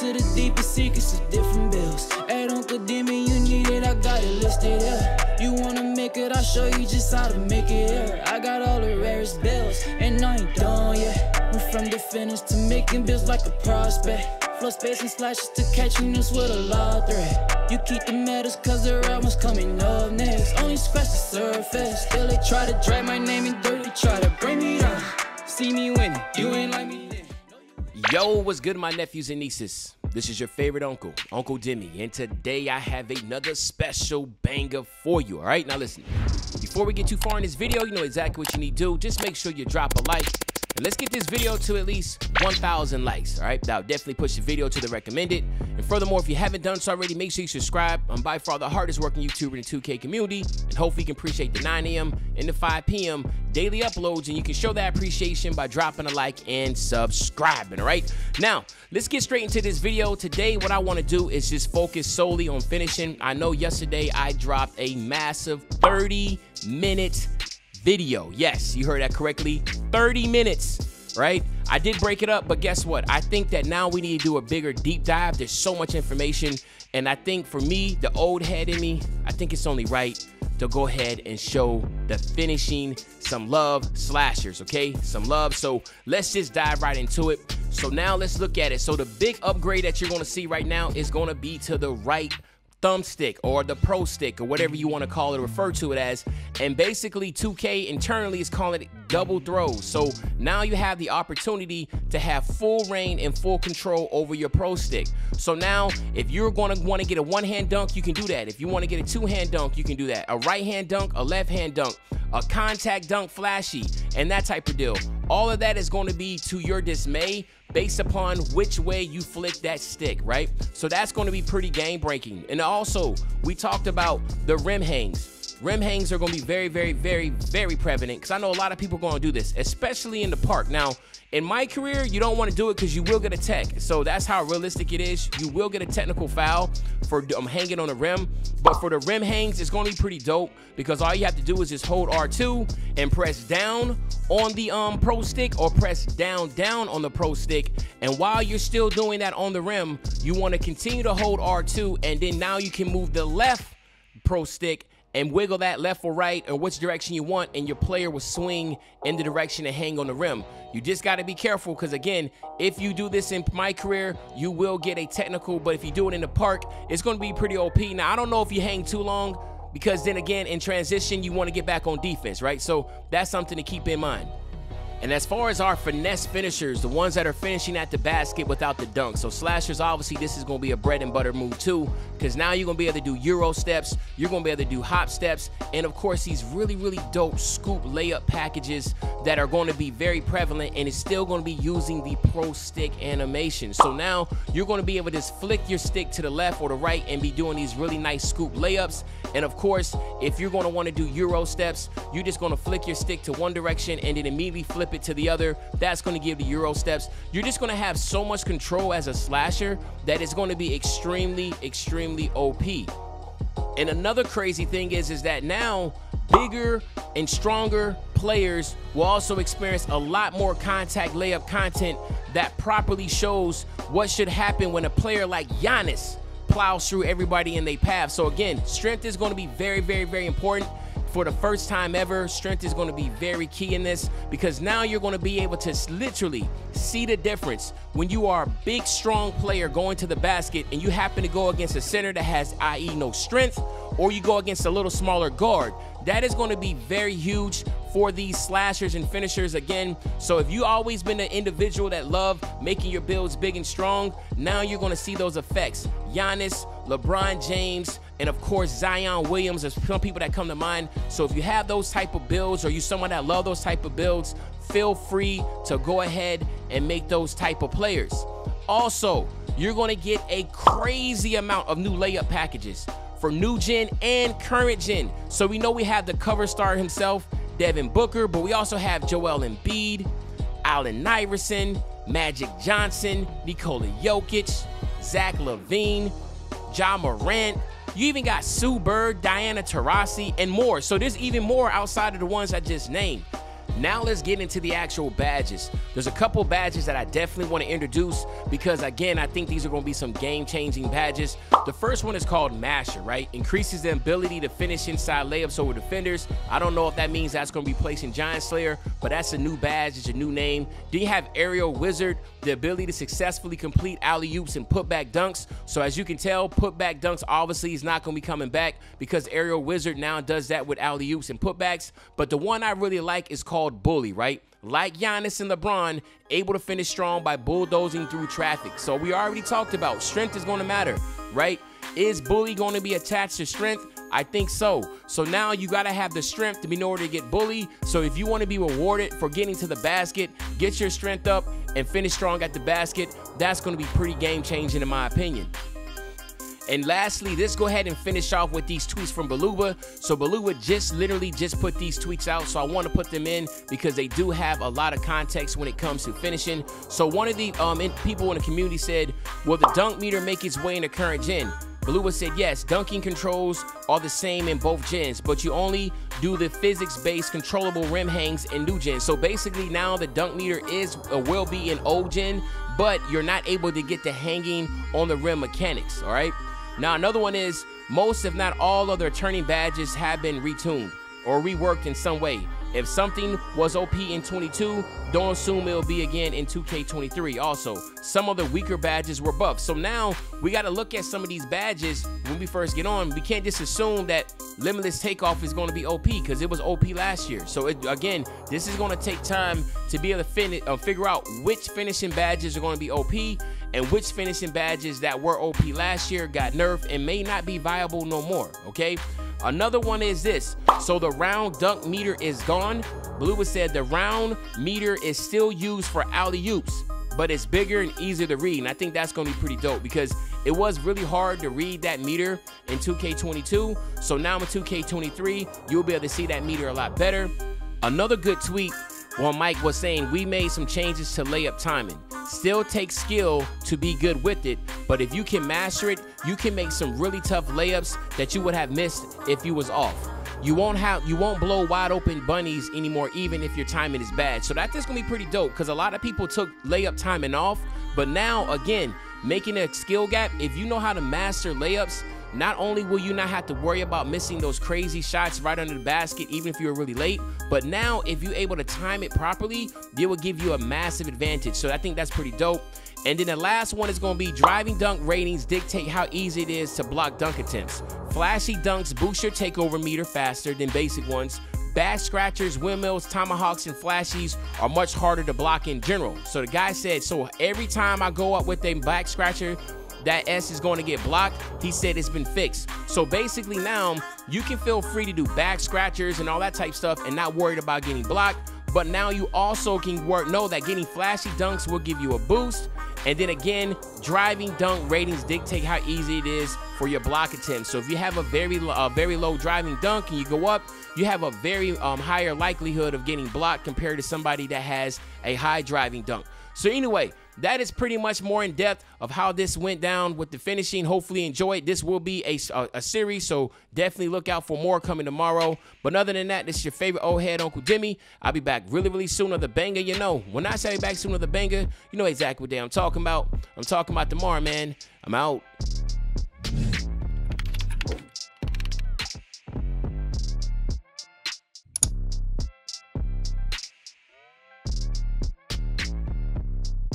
to the deepest secrets of different bills. At Uncle Demi, you need it, I got it listed here. You wanna make it, I'll show you just how to make it here. I got all the rarest bills, and I ain't done yet. Went from the finish to making bills like a prospect. Flow space and slashes to catching us with a law threat. You keep the medals cause the real one's coming up next. Only scratch the surface. Still they try to drag my name in dirt, they try to bring me down. See me winning, you ain't like me then. Yo, what's good, my nephews and nieces? This is your favorite uncle, Uncle Demi, and today I have another special banger for you, all right? Now listen, before we get too far in this video, you know exactly what you need to do. Just make sure you drop a like, and let's get this video to at least 1,000 likes, all right? That'll definitely push the video to the recommended. And furthermore, if you haven't done so already, make sure you subscribe. I'm by far the hardest working YouTuber in the 2K community, and hopefully you can appreciate the 9 a.m. and the 5 p.m. daily uploads, and you can show that appreciation by dropping a like and subscribing, all right? Now, let's get straight into this video. Today, what I want to do is just focus solely on finishing. I know yesterday I dropped a massive 30-minute video. Yes, you heard that correctly, 30 minutes, right? I did break it up, but guess what? I think that now we need to do a bigger deep dive. There's so much information, and I think for me, the old head in me, I think it's only right to go ahead and show the finishing some love slashers, okay? Some love. So let's just dive right into it. So now let's look at it. So the big upgrade that you're gonna see right now is gonna be to the right thumbstick or the pro stick or whatever you want to call it, refer to it as. And basically 2K internally is calling it double throws. So now you have the opportunity to have full reign and full control over your pro stick. So now if you're going to want to get a one-hand dunk, you can do that. If you want to get a two-hand dunk, you can do that. A right-hand dunk, a left-hand dunk, a contact dunk flashy, and that type of deal. All of that is going to be to your dismay based upon which way you flick that stick, right? So that's going to be pretty game breaking. And also, we talked about the rim hangs. Rim hangs are going to be very, very, very, very prevalent because I know a lot of people are going to do this, especially in the park. Now, in my career, you don't want to do it because you will get a tech. So that's how realistic it is. You will get a technical foul for hanging on the rim. But for the rim hangs, it's going to be pretty dope because all you have to do is just hold R2 and press down on the pro stick or press down on the pro stick. And while you're still doing that on the rim, you want to continue to hold R2, and then now you can move the left pro stick and wiggle that left or right or which direction you want, and your player will swing in the direction and hang on the rim. You just got to be careful because, again, if you do this in my career, you will get a technical, but if you do it in the park, it's going to be pretty OP. Now, I don't know if you hang too long because then again, in transition, you want to get back on defense, right? So that's something to keep in mind. And as far as our finesse finishers, the ones that are finishing at the basket without the dunk. So slashers, obviously, this is going to be a bread and butter move too, because now you're going to be able to do Euro steps, you're going to be able to do hop steps, and of course, these really, really dope scoop layup packages that are going to be very prevalent, and it's still going to be using the pro stick animation. So now you're going to be able to just flick your stick to the left or the right and be doing these really nice scoop layups. And of course, if you're going to want to do Euro steps, you're just going to flick your stick to one direction and then immediately flip it to the other. That's going to give the Euro steps. You're just going to have so much control as a slasher that it's going to be extremely, extremely OP. And another crazy thing is that now bigger and stronger players will also experience a lot more contact layup content that properly shows what should happen when a player like Giannis plows through everybody in their path. So again, strength is going to be very, very, very important. For the first time ever, strength is going to be very key in this because now you're going to be able to literally see the difference when you are a big, strong player going to the basket and you happen to go against a center that has, i.e., no strength, or you go against a little smaller guard. That is going to be very huge for these slashers and finishers again. So if you always been the individual that love making your builds big and strong, now you're going to see those effects. Giannis, LeBron James, and of course Zion Williams. There's some people that come to mind. So if you have those type of builds or you someone that love those type of builds, feel free to go ahead and make those type of players. Also, you're going to get a crazy amount of new layup packages for new gen and current gen. So we know we have the cover star himself, Devin Booker, but we also have Joel Embiid, Allen Iverson, Magic Johnson, Nikola Jokic, Zach LaVine, Ja Morant. You even got Sue Bird, Diana Taurasi, and more. So there's even more outside of the ones I just named. Now let's get into the actual badges. There's a couple badges that I definitely want to introduce because, again, I think these are going to be some game-changing badges. The first one is called Masher, right? Increases the ability to finish inside layups over defenders. I don't know if that means that's going to be placed in Giant Slayer, but that's a new badge. It's a new name. Then you have Aerial Wizard, the ability to successfully complete alley-oops and putback dunks. So as you can tell, putback dunks obviously is not going to be coming back because Aerial Wizard now does that with alley-oops and putbacks. But the one I really like is called Bully, right? Like Giannis and LeBron, able to finish strong by bulldozing through traffic. So we already talked about strength is going to matter, right? Is Bully going to be attached to strength? I think so. So now you got to have the strength in order to get Bully. So if you want to be rewarded for getting to the basket, get your strength up and finish strong at the basket. That's going to be pretty game changing in my opinion. And lastly, let's go ahead and finish off with these tweets from Beluga. So Beluga literally just put these tweets out, so I want to put them in because they do have a lot of context when it comes to finishing. So one of the people in the community said, will the dunk meter make its way in the current gen? Beluga said, yes, dunking controls are the same in both gens, but you only do the physics-based controllable rim hangs in new gen. So basically now the dunk meter will be in old gen, but you're not able to get the hanging on the rim mechanics, all right? Now, another one is most, if not all, of the returning badges have been retuned or reworked in some way. If something was OP in 22, don't assume it'll be again in 2K23. Also, some of the weaker badges were buffed. So now we got to look at some of these badges when we first get on. We can't just assume that Limitless Takeoff is going to be OP because it was OP last year. So again, this is going to take time to be able to figure out which finishing badges are going to be OP and which finishing badges that were OP last year got nerfed and may not be viable no more, okay? Another one is this. So the round dunk meter is gone. Beluga said the round meter is still used for alley-oops, but it's bigger and easier to read. And I think that's going to be pretty dope because it was really hard to read that meter in 2K22. So now in 2K23, you'll be able to see that meter a lot better. Another good tweet, well, Mike was saying we made some changes to layup timing. Still takes skill to be good with it, but if you can master it, you can make some really tough layups that you would have missed if you was off. You won't blow wide open bunnies anymore, even if your timing is bad. So that's just gonna be pretty dope because a lot of people took layup timing off, but now again, making a skill gap, if you know how to master layups, not only will you not have to worry about missing those crazy shots right under the basket, even if you're really late, but now if you're able to time it properly, it will give you a massive advantage. So I think that's pretty dope. And then the last one is going to be driving dunk ratings dictate how easy it is to block dunk attempts. Flashy dunks boost your takeover meter faster than basic ones. Back scratchers, windmills, tomahawks, and flashies are much harder to block in general. So the guy said, so every time I go up with a back scratcher, that S is going to get blocked. He said it's been fixed. So basically now you can feel free to do back scratchers and all that type stuff and not worried about getting blocked. But now you also can know that getting flashy dunks will give you a boost. And then again, driving dunk ratings dictate how easy it is for your block attempts. So if you have a very low driving dunk and you go up, you have a very higher likelihood of getting blocked compared to somebody that has a high driving dunk. So anyway, that is pretty much more in depth of how this went down with the finishing. Hopefully enjoy it. This will be a series, so definitely look out for more coming tomorrow. But other than that, this is your favorite old head, Uncle Demi. I'll be back really, really soon on the banger. You know, when I say back soon on the banger, you know exactly what day I'm talking about. I'm talking about tomorrow, man. I'm out.